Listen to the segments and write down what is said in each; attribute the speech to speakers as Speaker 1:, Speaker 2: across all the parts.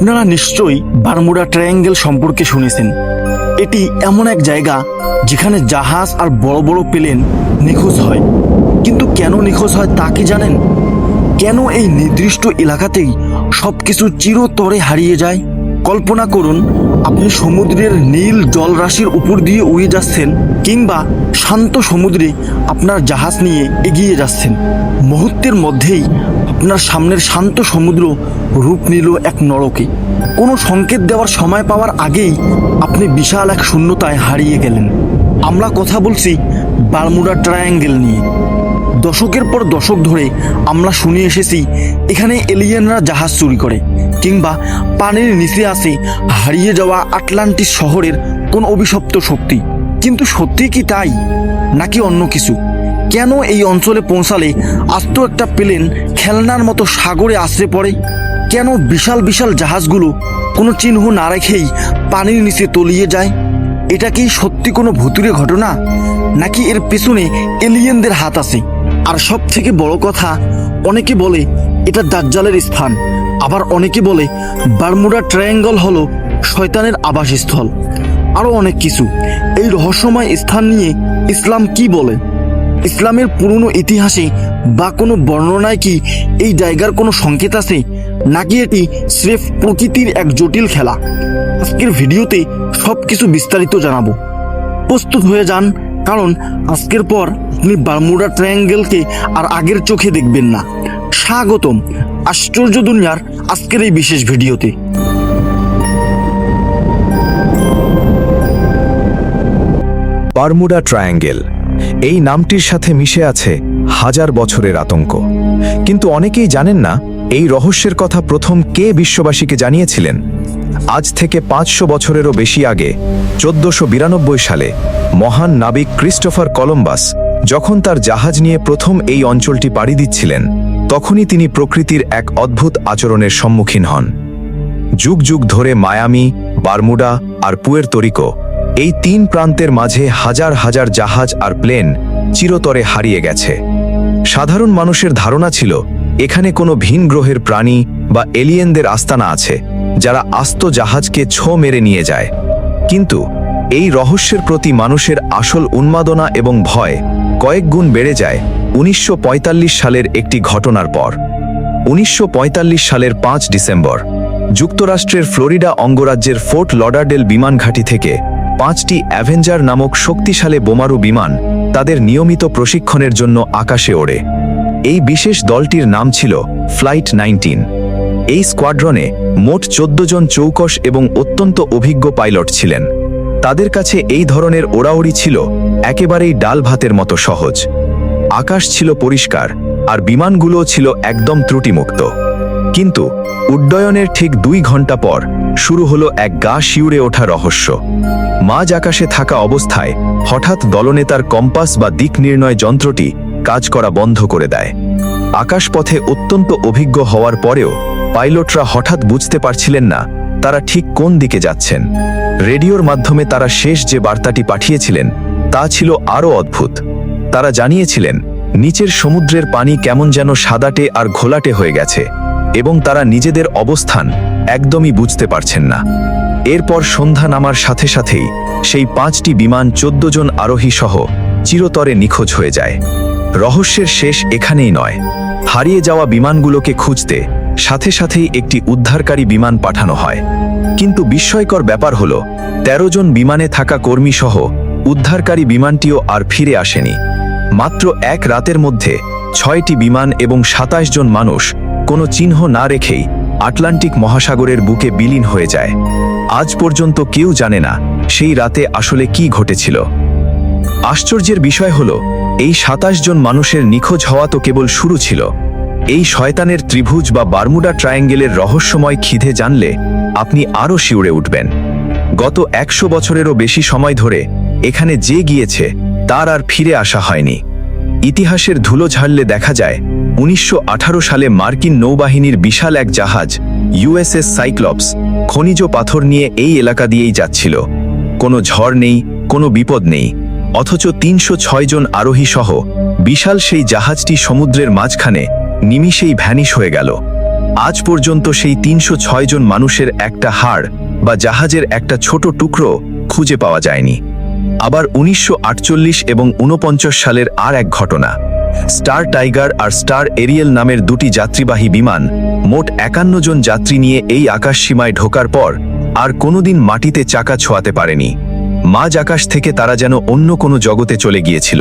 Speaker 1: আপনারা নিশ্চয়ই Bermuda triangle সম্পর্কে শুনেছেন। এটি এমন এক জায়গা যেখানে জাহাজ আর বড় বড় প্লেন নিখোঁজ হয়। কিন্তু কেন নিখোঁজ হয় তা কি জানেন? কেন এই নির্দিষ্ট এলাকাতেই সবকিছু চিরতরে হারিয়ে যায়? কল্পনা করুন, আপনি সমুদ্রের নীল জলরাশির উপর দিয়ে উড়ে যাচ্ছেন, কিংবা শান্ত সমুদ্রে আপনার জাহাজ নিয়ে এগিয়ে যাচ্ছেন। মুহূর্তের মধ্যেই আপনার সামনের শান্ত সমুদ্র রূপ নিল এক নরকে। কোনো সংকেত দেওয়ার সময় পাওয়ার আগেই আপনি বিশাল এক শূন্যতায় হারিয়ে গেলেন। আমরা কথা বলছি বারমুডা ট্রায়াঙ্গেল নিয়ে। দশকের পর দশক ধরে আমরা শুনে এসেছি এখানে এলিয়েনরা জাহাজ চুরি করে, কিংবা পানির নিচে আছে হারিয়ে যাওয়া আটলান্টিস শহরের কোন অভিশপ্ত শক্তি। কিন্তু সত্যি কি তাই, নাকি অন্য কিছু? কেন এই অঞ্চলে পৌঁছালে আস্ত একটা প্লেন খেলনার মতো সাগরে আছড়ে পড়ে? কেন বিশাল বিশাল জাহাজগুলো কোনো চিহ্ন না রেখেই পানির নিচে তলিয়ে যায়? এটা কি সত্যি কোনো ভুতুড়ে ঘটনা, নাকি এর পেছনে এলিয়েনদের হাত আছে? আর সব থেকে বড় কথা, অনেকে বলে এটা দাজ্জালের স্থান, আবার অনেকে বলে বারমুডা ট্রায়াঙ্গল হলো শয়তানের আবাসস্থল। আরও অনেক কিছু। এই রহস্যময় স্থান নিয়ে ইসলাম কি বলে? ইসলামের পুরনো ইতিহাসে বা কোনো বর্ণনায় কি এই জায়গার কোনো সংকেত আছে, নাকি এটি স্রেফ প্রকৃতির এক জটিল খেলা? আজকের ভিডিওতে সব কিছু বিস্তারিত জানাবো। প্রস্তুত হয়ে যান, কারণ আজকের পর আপনি বারমুডা ট্রায়াঙ্গেলকে আর আগের চোখে দেখবেন না। স্বাগতম আশ্চর্য দুনিয়ার আজকের এই বিশেষ ভিডিওতে।
Speaker 2: বারমুডা ট্রায়াঙ্গেল, এই নামটির সাথে মিশে আছে হাজার বছরের আতঙ্ক। কিন্তু অনেকেই জানেন না এই রহস্যের কথা প্রথম কে বিশ্ববাসীকে জানিয়েছিলেন। আজ থেকে 500 বছরেরও বেশি আগে 1492 সালে মহান নাবিক ক্রিস্টোফার কলম্বাস যখন তার জাহাজ নিয়ে প্রথম এই অঞ্চলটি পাড়ি দিচ্ছিলেন, তখনই তিনি প্রকৃতির এক অদ্ভুত আচরণের সম্মুখীন হন। যুগ যুগ ধরে মায়ামি, বারমুডা আর পুয়ের্তো রিকো, এই তিন প্রান্তের মাঝে হাজার হাজার জাহাজ আর প্লেন চিরতরে হারিয়ে গেছে। সাধারণ মানুষের ধারণা ছিল এখানে কোনো ভিন গ্রহের প্রাণী বা এলিয়েনদের আস্তানা আছে, যারা আস্ত জাহাজকে ছো মেরে নিয়ে যায়। কিন্তু এই রহস্যের প্রতি মানুষের আসল উন্মাদনা এবং ভয় কয়েক গুণ বেড়ে যায় 1945 সালের একটি ঘটনার পর। 1945 সালের 5 ডিসেম্বর যুক্তরাষ্ট্রের ফ্লোরিডা অঙ্গরাজ্যের ফোর্ট লডারডেল বিমান ঘাঁটি থেকে 5টি অ্যাভেঞ্জার নামক শক্তিশালী বোমারু বিমান তাদের নিয়মিত প্রশিক্ষণের জন্য আকাশে ওড়ে। এই বিশেষ দলটির নাম ছিল ফ্লাইট 19। এই স্কোয়াড্রনে মোট 14 জন চৌকস এবং অত্যন্ত অভিজ্ঞ পাইলট ছিলেন। তাদের কাছে এই ধরনের ওড়াউড়ি ছিল একেবারেই ডাল ভাতের মতো সহজ। আকাশ ছিল পরিষ্কার আর বিমানগুলো ছিল একদম ত্রুটিমুক্ত। কিন্তু উড্ডয়নের ঠিক 2 ঘন্টা পর শুরু হলো এক গা শিউরে ওঠা রহস্য। মাঝ আকাশে থাকা অবস্থায় হঠাৎ দলনেতার কম্পাস বা দিক নির্ণয় যন্ত্রটি কাজ করা বন্ধ করে দেয়। আকাশপথে অত্যন্ত অভিজ্ঞ হওয়ার পরেও পাইলটরা হঠাৎ বুঝতে পারছিলেন না তারা ঠিক কোন দিকে যাচ্ছেন। রেডিওর মাধ্যমে তারা শেষ যে বার্তাটি পাঠিয়েছিলেন তা ছিল আরও অদ্ভুত। তারা জানিয়েছিলেন নিচের সমুদ্রের পানি কেমন যেন সাদাটে আর ঘোলাটে হয়ে গেছে, এবং তারা নিজেদের অবস্থান একদমই বুঝতে পারছেন না। এরপর সন্ধ্যা নামার সাথে সাথেই সেই 5টি বিমান 14 জন আরোহী সহ চিরতরে নিখোঁজ হয়ে যায়। রহস্যের শেষ এখানেই নয়। হারিয়ে যাওয়া বিমানগুলোকে খুঁজতে সাথে সাথেই একটি উদ্ধারকারী বিমান পাঠানো হয়। কিন্তু বিস্ময়কর ব্যাপার হলো 13 জন বিমানে থাকা কর্মী সহ উদ্ধারকারী বিমানটিও আর ফিরে আসেনি। মাত্র এক রাতের মধ্যে 6টি বিমান এবং 27 জন মানুষ কোনো চিহ্ন না রেখেই আটলান্টিক মহাসাগরের বুকে বিলীন হয়ে যায়। আজ পর্যন্ত কেউ জানে না সেই রাতে আসলে কি ঘটেছিল। আশ্চর্যের বিষয় হলো এই 27 জন মানুষের নিখোঁজ হওয়া তো কেবল শুরু ছিল। এই শয়তানের ত্রিভুজ বা বারমুডা ট্রায়াঙ্গেলের রহস্যময় খিদে জানলে আপনি আরও শিউরে উঠবেন। গত 100 বছরেরও বেশি সময় ধরে এখানে যে গিয়েছে তার আর ফিরে আসা হয়নি। ইতিহাসের ধুলো ঝাড়লে দেখা যায় 1918 সালে মার্কিন নৌবাহিনীর বিশাল এক জাহাজ ইউএসএস সাইক্লপস খনিজ পাথর নিয়ে এই এলাকা দিয়েই যাচ্ছিল। কোনো ঝড় নেই, কোনো বিপদ নেই, অথচ 306 জন আরোহী সহ বিশাল সেই জাহাজটি সমুদ্রের মাঝখানে নিমিষেই ভ্যানিশ হয়ে গেল। আজ পর্যন্ত সেই ৩০৬ জন মানুষের একটা হাড় বা জাহাজের একটা ছোট টুকরো খুঁজে পাওয়া যায়নি। আবার ১৯৪৮ এবং ৪৯ সালের আর এক ঘটনা, স্টার টাইগার আর স্টার এরিয়েল নামের দুটি যাত্রীবাহী বিমান মোট ৫১ জন যাত্রী নিয়ে এই আকাশসীমায় ঢোকার পর আর কোনোদিন মাটিতে চাকা ছোঁয়াতে পারেনি। মাঝ আকাশ থেকে তারা যেন অন্য কোনো জগতে চলে গিয়েছিল।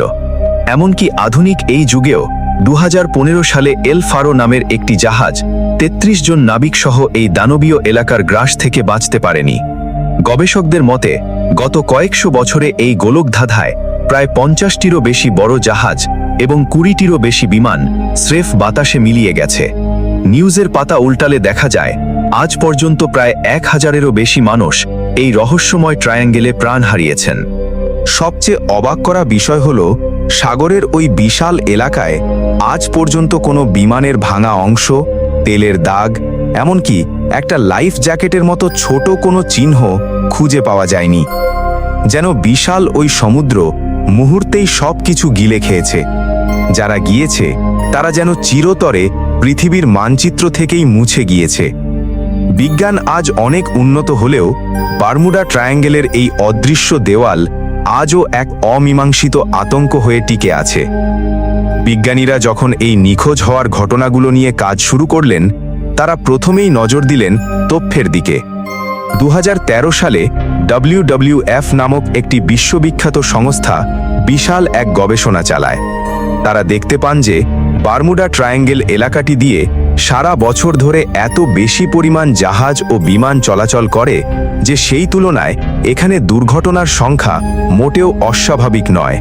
Speaker 2: এমনকি আধুনিক এই যুগেও ২০১৫ সালে এল ফারো নামের একটি জাহাজ ৩৩ জন নাবিক সহ এই দানবীয় এলাকার গ্রাস থেকে বাঁচতে পারেনি। গবেষকদের মতে গত কয়েকশো বছরে এই গোলকধাঁধায় প্রায় ৫০টিরও বেশি বড় জাহাজ এবং ২০টিরও বেশি বিমান স্রেফ বাতাসে মিলিয়ে গেছে। নিউজের পাতা উল্টালে দেখা যায় আজ পর্যন্ত প্রায় ১,০০০-এরও বেশি মানুষ এই রহস্যময় ট্রায়াঙ্গেলে প্রাণ হারিয়েছেন।
Speaker 3: সবচেয়ে অবাক করা বিষয় হল, সাগরের ওই বিশাল এলাকায় আজ পর্যন্ত কোনো বিমানের ভাঙা অংশ, তেলের দাগ, এমনকি একটা লাইফ জ্যাকেটের মতো ছোট কোনো চিহ্ন খুঁজে পাওয়া যায়নি। যেন বিশাল ওই সমুদ্র মুহূর্তেই সব কিছু গিলে খেয়েছে। যারা গিয়েছে তারা যেন চিরতরে পৃথিবীর মানচিত্র থেকেই মুছে গিয়েছে। বিজ্ঞান আজ অনেক উন্নত হলেও বারমুডা ট্রায়াঙ্গেলের এই অদৃশ্য দেওয়াল আজও এক অমীমাংসিত আতঙ্ক হয়ে টিকে আছে। বিজ্ঞানীরা যখন এই নিখোঁজ হওয়ার ঘটনাগুলো নিয়ে কাজ শুরু করলেন, তারা প্রথমেই নজর দিলেন তথ্যের দিকে। ২০১৩ সালে WWF নামক একটি বিশ্ববিখ্যাত সংস্থা বিশাল এক গবেষণা চালায়। তারা দেখতে পান যে বারমুডা ট্রায়াঙ্গেল এলাকাটি দিয়ে সারা বছর ধরে এত বেশি পরিমাণ জাহাজ ও বিমান চলাচল করে যে সেই তুলনায় এখানে দুর্ঘটনার সংখ্যা মোটেও অস্বাভাবিক নয়।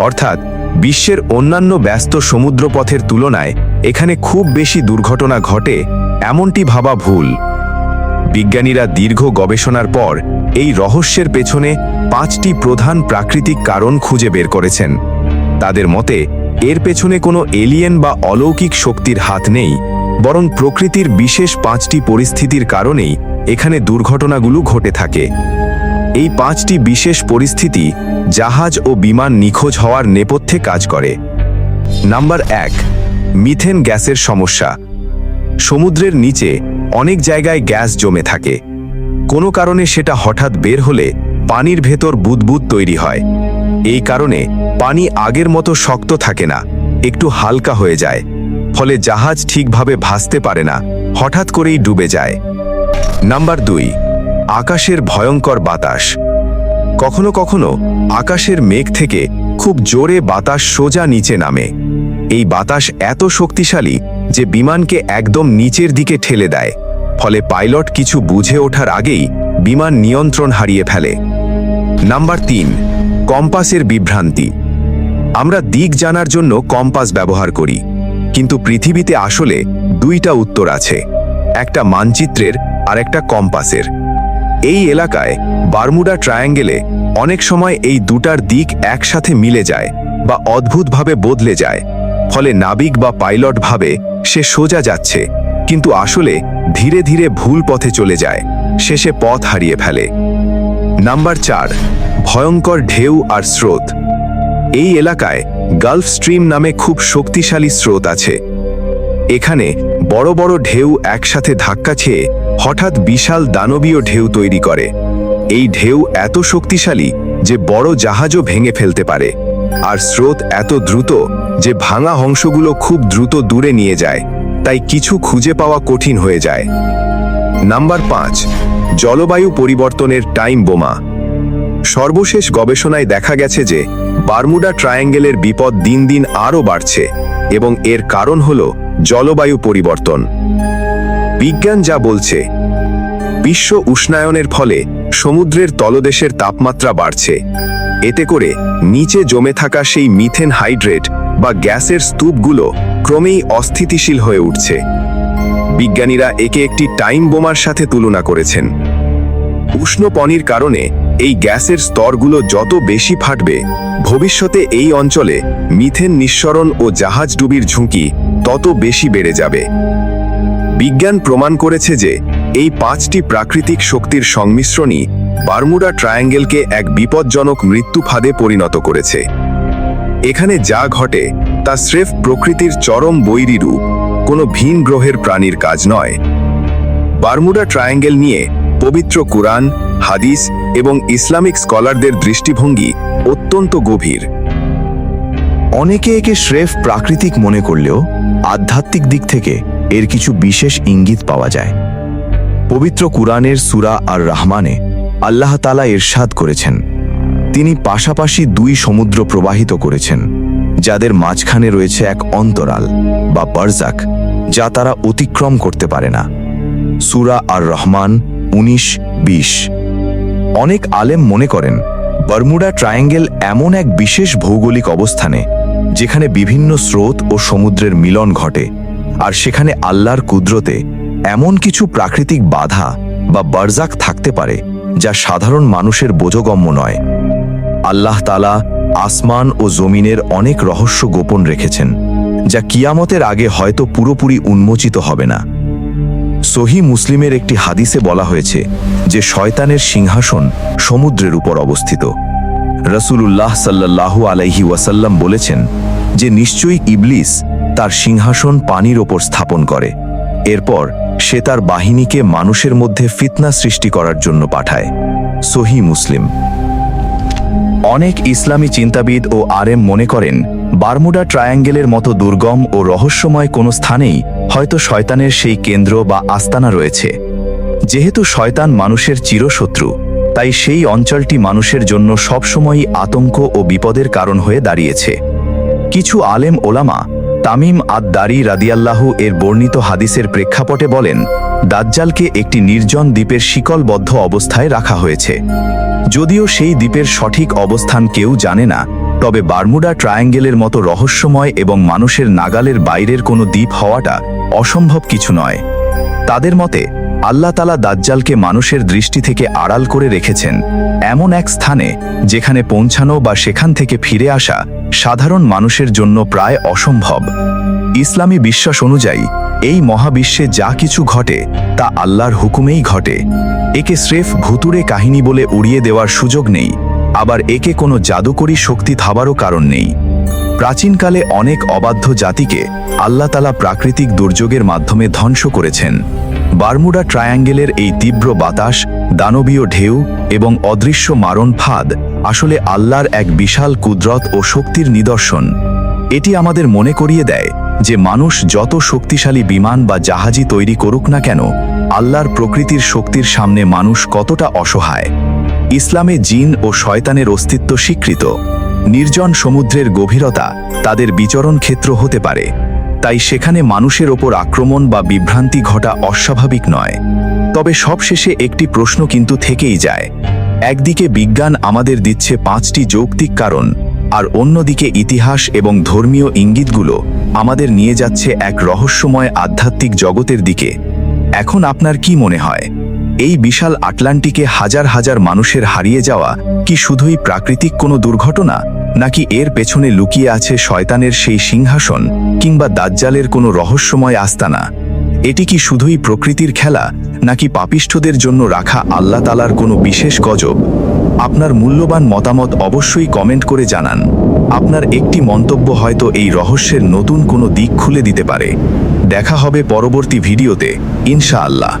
Speaker 3: অর্থাৎ বিশ্বের অন্যান্য ব্যস্ত সমুদ্রপথের তুলনায় এখানে খুব বেশি দুর্ঘটনা ঘটে, এমনটি ভাবা ভুল। বিজ্ঞানীরা দীর্ঘ গবেষণার পর এই রহস্যের পেছনে ৫টি প্রধান প্রাকৃতিক কারণ খুঁজে বের করেছেন। তাদের মতে এর পেছনে কোনো এলিয়েন বা অলৌকিক শক্তির হাত নেই, বরং প্রকৃতির বিশেষ ৫টি পরিস্থিতির কারণেই এখানে দুর্ঘটনাগুলো ঘটে থাকে। এই ৫টি বিশেষ পরিস্থিতি জাহাজ ও বিমান নিখোঁজ হওয়ার নেপথ্যে কাজ করে। নাম্বার ১, মিথেন গ্যাসের সমস্যা। সমুদ্রের নিচে অনেক জায়গায় গ্যাস জমে থাকে। কোনো কারণে সেটা হঠাৎ বের হলে পানির ভেতর বুদবুদ তৈরি হয়। এই কারণে পানি আগের মতো শক্ত থাকে না, একটু হালকা হয়ে যায়। ফলে জাহাজ ঠিকভাবে ভাসতে পারে না, হঠাৎ করেই ডুবে যায়। নাম্বার ২, আকাশের ভয়ঙ্কর বাতাস। কখনো কখনো আকাশের মেঘ থেকে খুব জোরে বাতাস সোজা নিচে নামে। এই বাতাস এত শক্তিশালী যে বিমানকে একদম নিচের দিকে ঠেলে দেয়। ফলে পাইলট কিছু বুঝে ওঠার আগেই বিমান নিয়ন্ত্রণ হারিয়ে ফেলে। নাম্বার ৩, কম্পাসের বিভ্রান্তি। আমরা দিক জানার জন্য কম্পাস ব্যবহার করি, কিন্তু পৃথিবীতে আসলে দুইটা উত্তর আছে, একটা মানচিত্রের আর একটা কম্পাসের। এই এলাকায় বারমুডা ট্রায়াঙ্গেলে অনেক সময় এই দুটার দিক একসাথে মিলে যায় বা অদ্ভুতভাবে বদলে যায়। ফলে নাবিক বা পাইলট ভাবে সে সোজা যাচ্ছে, কিন্তু আসলে ধীরে ধীরে ভুল পথে চলে যায়, শেষে পথ হারিয়ে ফেলে। নাম্বার ৪, ভয়ঙ্কর ঢেউ আর স্রোত। এই এলাকায় গালফ স্ট্রিম নামে খুব শক্তিশালী স্রোত আছে। এখানে বড় বড় ঢেউ একসাথে ধাক্কা খেয়ে হঠাৎ বিশাল দানবীয় ঢেউ তৈরি করে। এই ঢেউ এত শক্তিশালী যে বড় জাহাজও ভেঙে ফেলতে পারে, আর স্রোত এত দ্রুত যে ভাঙা অংশগুলো খুব দ্রুত দূরে নিয়ে যায়, তাই কিছু খুঁজে পাওয়া কঠিন হয়ে যায়। নাম্বার ৫, জলবায়ু পরিবর্তনের টাইম বোমা। সর্বশেষ গবেষণায় দেখা গেছে যে বারমুডা ট্রায়াঙ্গেলের বিপদ দিন দিন আরও বাড়ছে, এবং এর কারণ হল জলবায়ু পরিবর্তন। বিজ্ঞান যা বলছে, বিশ্ব উষ্ণায়নের ফলে সমুদ্রের তলদেশের তাপমাত্রা বাড়ছে। এতে করে নিচে জমে থাকা সেই মিথেন হাইড্রেট বা গ্যাসের স্তূপগুলো ক্রমেই অস্থিতিশীল হয়ে উঠছে। বিজ্ঞানীরা একে একটি টাইম বোমার সাথে তুলনা করেছেন। উষ্ণ পানির কারণে এই গ্যাসের স্তরগুলো যত বেশি ফাটবে, ভবিষ্যতে এই অঞ্চলে মিথেন নিঃসরণ ও জাহাজ ডুবির ঝুঁকি তত বেশি বেড়ে যাবে। বিজ্ঞান প্রমাণ করেছে যে এই ৫টি প্রাকৃতিক শক্তির সংমিশ্রণই বারমুডা ট্রায়াঙ্গেলকে এক বিপজ্জনক মৃত্যু ফাঁদে পরিণত করেছে। এখানে যা ঘটে তা স্রেফ প্রকৃতির চরম বৈরী রূপ, কোনো ভিন গ্রহের প্রাণীর কাজ নয়। বারমুডা ট্রায়াঙ্গেল নিয়ে পবিত্র কুরআন, হাদিস এবং ইসলামিক স্কলারদের দৃষ্টিভঙ্গি অত্যন্ত গভীর।
Speaker 2: অনেকে একে স্রেফ প্রাকৃতিক মনে করলেও আধ্যাত্মিক দিক থেকে এর কিছু বিশেষ ইঙ্গিত পাওয়া যায়। পবিত্র কুরআনের সূরা আর রহমানে আল্লাহ তাআলা ইরশাদ করেছেন, তিনি পাশাপাশি দুই সমুদ্র প্রবাহিত করেছেন, যাদের মাঝখানে রয়েছে এক অন্তরাল বা বারজাক, যা তারা অতিক্রম করতে পারে না। সূরা আর রহমান 19-20। অনেক আলেম মনে করেন বারমুডা ট্রায়াঙ্গেল এমন এক বিশেষ ভৌগোলিক অবস্থানে যেখানে বিভিন্ন স্রোত ও সমুদ্রের মিলন ঘটে, আর সেখানে আল্লাহর কুদরতে এমন কিছু প্রাকৃতিক বাধা বা বারজাক থাকতে পারে যা সাধারণ মানুষের বোধগম্য নয়। আল্লাহ তাআলা আসমান ও জমিনের অনেক রহস্য গোপন রেখেছেন, যা কিয়ামতের আগে হয়তো পুরোপুরি উন্মোচিত হবে না। সহিহ মুসলিমের একটি হাদিসে বলা হয়েছে যে শয়তানের সিংহাসন সমুদ্রের উপর অবস্থিত। রাসূলুল্লাহ সাল্লাল্লাহু আলাইহি ওয়াসাল্লাম বলেছেন যে নিশ্চয়ই ইবলিস তার সিংহাসন পানির ওপর স্থাপন করে, এরপর সে তার বাহিনীকে মানুষের মধ্যে ফিতনা সৃষ্টি করার জন্য পাঠায়। সহিহ মুসলিম। অনেক ইসলামী চিন্তাবিদ ও আলেম মনে করেন বারমুডা ট্রায়াঙ্গেলের মতো দুর্গম ও রহস্যময় কোনো স্থানেই হয়তো শয়তানের সেই কেন্দ্র বা আস্তানা রয়েছে। যেহেতু শয়তান মানুষের চিরশত্রু, তাই সেই অঞ্চলটি মানুষের জন্য সবসময়ই আতঙ্ক ও বিপদের কারণ হয়ে দাঁড়িয়েছে। কিছু আলেম ওলামা তামিম আদ-দারি রাদিয়াল্লাহু এর বর্ণিত হাদিসের প্রেক্ষাপটে বলেন, দাজ্জালকে একটি নির্জন দ্বীপের শিকলবদ্ধ অবস্থায় রাখা হয়েছে। যদিও সেই দ্বীপের সঠিক অবস্থান কেউ জানে না, তবে বারমুডা ট্রায়াঙ্গেলের মতো রহস্যময় এবং মানুষের নাগালের বাইরের কোনো দ্বীপ হওয়াটা অসম্ভব কিছু নয়। তাদের মতে আল্লাহ তাআলা দাজ্জালকে মানুষের দৃষ্টি থেকে আড়াল করে রেখেছেন এমন এক স্থানে যেখানে পৌঁছানো বা সেখান থেকে ফিরে আসা সাধারণ মানুষের জন্য প্রায় অসম্ভব। ইসলামী বিশ্বাস অনুযায়ী এই মহাবিশ্বে যা কিছু ঘটে তা আল্লাহর হুকুমেই ঘটে। একে স্রেফ ভুতুড়ে কাহিনী বলে উড়িয়ে দেওয়ার সুযোগ নেই, আবার একে কোনো জাদুকরী শক্তি থাবারও কারণ নেই। প্রাচীনকালে অনেক অবাধ্য জাতিকে আল্লাহ তাআলা প্রাকৃতিক দুর্যোগের মাধ্যমে ধ্বংস করেছেন। বারমুডা ট্রায়াঙ্গেলের এই তীব্র বাতাস, দানবীয় ঢেউ এবং অদৃশ্য মারণ ফাঁদ আসলে আল্লাহর এক বিশাল কুদরত ও শক্তির নিদর্শন। এটি আমাদের মনে করিয়ে দেয় যে মানুষ যত শক্তিশালী বিমান বা জাহাজই তৈরি করুক না কেন, আল্লাহর প্রকৃতির শক্তির সামনে মানুষ কতটা অসহায়। ইসলামে জিন ও শয়তানের অস্তিত্ব স্বীকৃত। নির্জন সমুদ্রের গভীরতা তাদের বিচরণ ক্ষেত্র হতে পারে, তাই সেখানে মানুষের ওপর আক্রমণ বা বিভ্রান্তি ঘটা অস্বাভাবিক নয়। তবে সবশেষে একটি প্রশ্ন কিন্তু থেকেই যায়। একদিকে বিজ্ঞান আমাদের দিচ্ছে 5টি যৌক্তিক কারণ, আর অন্যদিকে ইতিহাস এবং ধর্মীয় ইঙ্গিতগুলো আমাদের নিয়ে যাচ্ছে এক রহস্যময় আধ্যাত্মিক জগতের দিকে। এখন আপনার কি মনে হয়, এই বিশাল আটলান্টিকে হাজার হাজার মানুষের হারিয়ে যাওয়া কি শুধুই প্রাকৃতিক কোনো দুর্ঘটনা, নাকি এর পেছনে লুকিয়ে আছে শয়তানের সেই সিংহাসন কিংবা দাজ্জালের কোনো রহস্যময় আস্তানা? এটি কি শুধুই প্রকৃতির খেলা, নাকি পাপিষ্ঠদের জন্য রাখা আল্লাহ তাআলার কোনো বিশেষ গজব? আপনার মূল্যবান মতামত অবশ্যই কমেন্ট করে জানান। আপনার একটি মন্তব্য হয়তো এই রহস্যের নতুন কোনো দিক খুলে দিতে পারে। দেখা হবে পরবর্তী ভিডিওতে, ইনশাআল্লাহ।